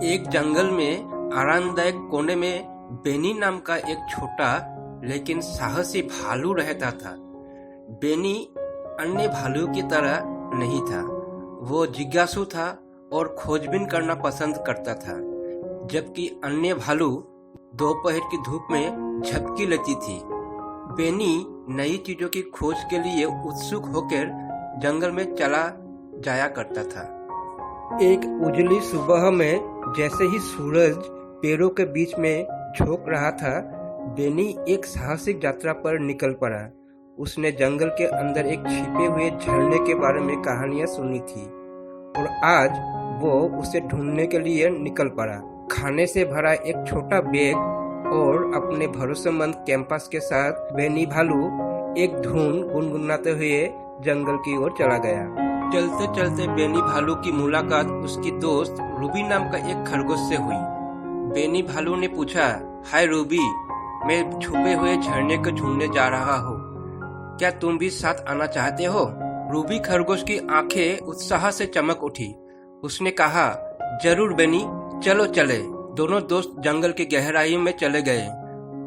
एक जंगल में आरामदायक कोने में बेनी नाम का एक छोटा लेकिन साहसी भालू रहता था। बेनी अन्य भालुओं की तरह नहीं था। वो जिज्ञासु था और खोजबीन करना पसंद करता था, जबकि अन्य भालू दोपहर की धूप में झपकी लेती थी। बेनी नई चीजों की खोज के लिए उत्सुक होकर जंगल में चला जाया करता था। एक उजली सुबह में जैसे ही सूरज पेड़ों के बीच में झोंक रहा था, बेनी एक साहसिक यात्रा पर निकल पड़ा। उसने जंगल के अंदर एक छिपे हुए झरने के बारे में कहानियां सुनी थी और आज वो उसे ढूंढने के लिए निकल पड़ा। खाने से भरा एक छोटा बैग और अपने भरोसेमंद कैंपस के साथ बेनी भालू एक धुन गुनगुनाते हुए जंगल की ओर चला गया। चलते चलते बेनी भालू की मुलाकात उसकी दोस्त रूबी नाम का एक खरगोश से हुई। बेनी भालू ने पूछा, हाय रूबी, मैं छुपे हुए झरने को ढूंढने जा रहा हूँ, क्या तुम भी साथ आना चाहते हो? रूबी खरगोश की आंखें उत्साह से चमक उठी। उसने कहा, जरूर बेनी, चलो चले। दोनों दोस्त जंगल के गहराई में चले गए।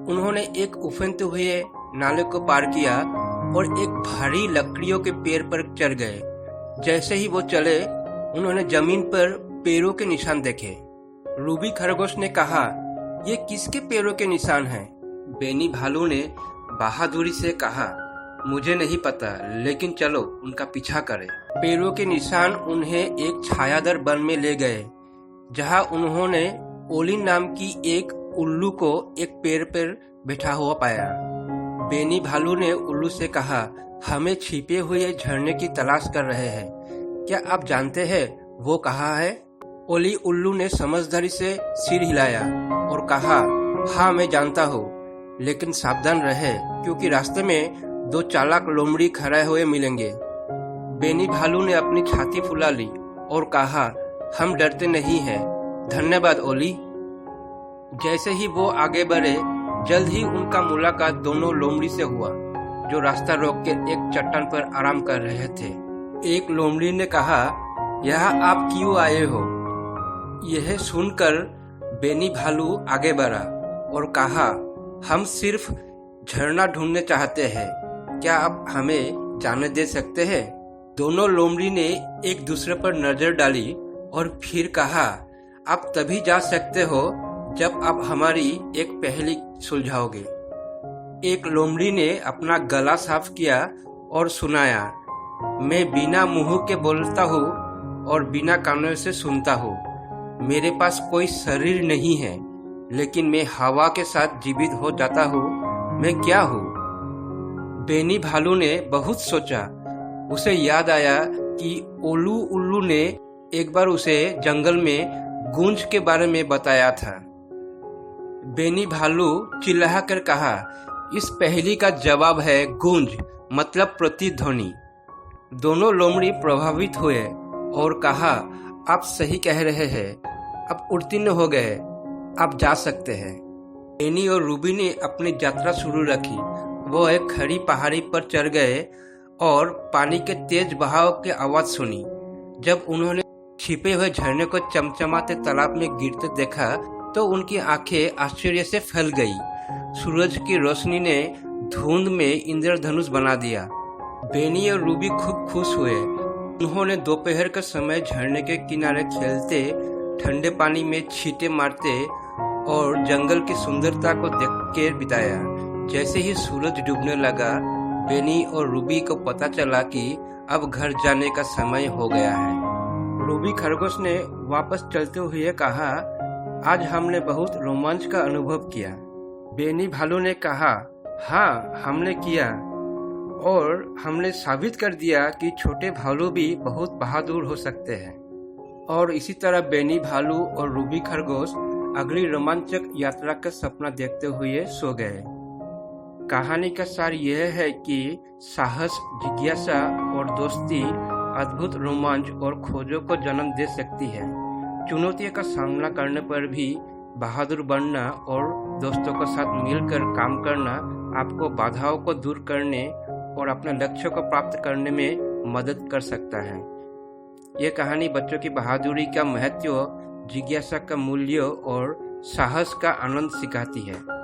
उन्होंने एक उफनते हुए नाले को पार किया और एक भारी लकड़ियों के पेड़ पर चढ़ गए। जैसे ही वो चले, उन्होंने जमीन पर पैरों के निशान देखे। रूबी खरगोश ने कहा, ये किसके पैरों के निशान हैं? बेनी भालू ने बहादुरी से कहा, मुझे नहीं पता, लेकिन चलो उनका पीछा करें। पैरों के निशान उन्हें एक छायादार वन में ले गए, जहां उन्होंने ओली नाम की एक उल्लू को एक पेड़ पर बैठा हुआ पाया। बेनी भालू ने उल्लू से कहा, हमें छिपे हुए झरने की तलाश कर रहे हैं, क्या आप जानते हैं वो कहाँ है? ओली उल्लू ने समझदारी से सिर हिलाया और कहा, हाँ मैं जानता हूँ, लेकिन सावधान रहे क्योंकि रास्ते में दो चालाक लोमड़ी खड़े हुए मिलेंगे। बेनी भालू ने अपनी छाती फुला ली और कहा, हम डरते नहीं हैं, धन्यवाद ओली। जैसे ही वो आगे बढ़े, जल्द ही उनका मुलाकात दोनों लोमड़ी से हुआ, जो रास्ता रोक के एक चट्टान पर आराम कर रहे थे। एक लोमड़ी ने कहा, यहाँ आप क्यों आए हो? यह सुनकर बेनी भालू आगे बढ़ा और कहा, हम सिर्फ झरना ढूंढने चाहते हैं, क्या आप हमें जाने दे सकते हैं? दोनों लोमड़ी ने एक दूसरे पर नजर डाली और फिर कहा, आप तभी जा सकते हो जब आप हमारी एक पहेली सुलझाओगे। एक लोमड़ी ने अपना गला साफ किया और सुनाया, मैं बिना मुंह के बोलता हूँ और बिना कानों से सुनता हूँ। मेरे पास कोई शरीर नहीं है, लेकिन मैं हवा के साथ जीवित हो जाता हूँ। मैं क्या हूँ? बेनी भालू ने बहुत सोचा। उसे याद आया कि ओलू उल्लू ने एक बार उसे जंगल में गूंज के बारे में बताया था। बेनी भालू चिल्ला कर कहा, इस पहेली का जवाब है गूंज, मतलब प्रतिध्वनि। दोनों लोमड़ी प्रभावित हुए और कहा, आप सही कह रहे हैं, अब उत्तीर्ण हो गए, आप जा सकते हैं। बेनी और रूबी ने अपनी यात्रा शुरू रखी। वो एक खड़ी पहाड़ी पर चढ़ गए और पानी के तेज बहाव की आवाज सुनी। जब उन्होंने छिपे हुए झरने को चमचमाते तालाब में गिरते देखा तो उनकी आंखें आश्चर्य से फैल गई। सूरज की रोशनी ने धुंध में इंद्रधनुष बना दिया। बेनी और रूबी खूब खुश हुए। उन्होंने दोपहर का समय झरने के किनारे खेलते, ठंडे पानी में छींटे मारते और जंगल की सुंदरता को देखकर बिताया। जैसे ही सूरज डूबने लगा, बेनी और रूबी को पता चला कि अब घर जाने का समय हो गया है। रूबी खरगोश ने वापस चलते हुए कहा, आज हमने बहुत रोमांच का अनुभव किया। बेनी भालू ने कहा, हाँ हमने किया, और हमने साबित कर दिया कि छोटे भालू भी बहुत बहादुर हो सकते हैं। और इसी तरह बेनी भालू और रूबी खरगोश अगली रोमांचक यात्रा का सपना देखते हुए सो गए। कहानी का सार यह है कि साहस, जिज्ञासा और दोस्ती अद्भुत रोमांच और खोजों को जन्म दे सकती है। चुनौतियों का सामना करने पर भी बहादुर बनना और दोस्तों के साथ मिलकर काम करना आपको बाधाओं को दूर करने और अपने लक्ष्य को प्राप्त करने में मदद कर सकता है। ये कहानी बच्चों की बहादुरी का महत्व जिज्ञासा का मूल्य और साहस का आनंद सिखाती है।